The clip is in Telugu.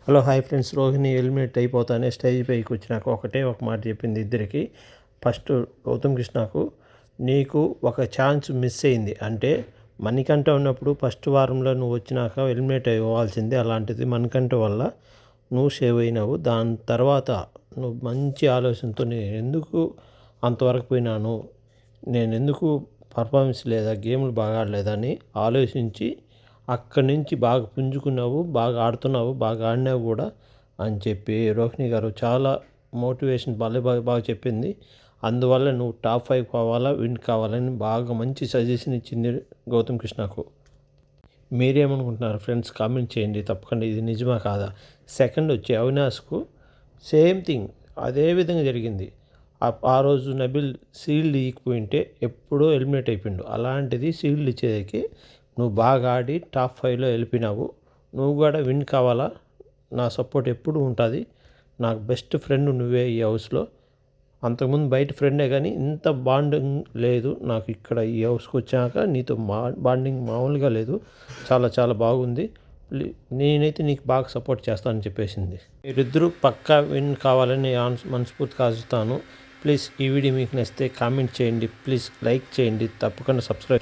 Hello hi friends, Rohini eliminate అయిపోతానే స్టేజ్ పైకి వచ్చినాక ఒక మాట చెప్పింది ఇద్దరికి. ఫస్ట్ గౌతమ్ కృష్ణకు, నీకు ఒక ఛాన్స్ మిస్ అయింది. అంటే మణికంఠ ఉన్నప్పుడు ఫస్ట్ వారంలో నువ్వు వచ్చినాక ఎలిమినేట్ అవ్వాల్సింది. అలాంటిది మణికంఠ వల్ల నువ్వు సేవ్ అయినావు. దాని తర్వాత నువ్వు మంచి ఆలోచనతో నేను ఎందుకు అంతవరకు పోయినాను, నేను ఎందుకు పర్ఫార్మెన్స్ లేదా, గేమ్లు బాగా ఆడలేదని ఆలోచించి అక్కడి నుంచి బాగా పుంజుకున్నావు, బాగా ఆడుతున్నావు, బాగా ఆడినావు కూడా అని చెప్పి రోహిణి గారు చాలా మోటివేషన్ బాగా చెప్పింది. అందువల్ల నువ్వు టాప్ 5 కావాలా, విన్ కావాలని బాగా మంచి సజెషన్ ఇచ్చింది గౌతమ్ కృష్ణకు. మీరేమనుకుంటున్నారు ఫ్రెండ్స్? కామెంట్ చేయండి తప్పకుండా, ఇది నిజమా కాదా. సెకండ్ వచ్చి అవినాష్కు సేమ్ థింగ్, అదే విధంగా జరిగింది. ఆ రోజు నబిల్ సీల్డ్ ఇవ్వకపోయింటే ఎప్పుడో ఎలిమినేట్ అయిపోయిండు. అలాంటిది సీల్డ్ ఇచ్చేదానికి నువ్వు బాగా ఆడి టాప్ 5లో వెళ్ళిపోయినావు. నువ్వు కూడా విన్ కావాలా, నా సపోర్ట్ ఎప్పుడు ఉంటుంది. నాకు బెస్ట్ ఫ్రెండ్ నువ్వే ఈ హౌస్లో. అంతకుముందు బయట ఫ్రెండే కానీ ఇంత బాండింగ్ లేదు నాకు ఇక్కడ ఈ హౌస్కి వచ్చాక. నీతో బాండింగ్ మామూలుగా లేదు, చాలా చాలా బాగుంది. నేనైతే నీకు బాగా సపోర్ట్ చేస్తానని చెప్పేసింది. మీరిద్దరూ పక్కా విన్ కావాలని మనస్ఫూర్తిగా ఆశిస్తాను. ప్లీజ్ ఈ వీడియో మీకు నచ్చితే కామెంట్ చేయండి, ప్లీజ్ లైక్ చేయండి, తప్పకుండా సబ్స్క్రైబ్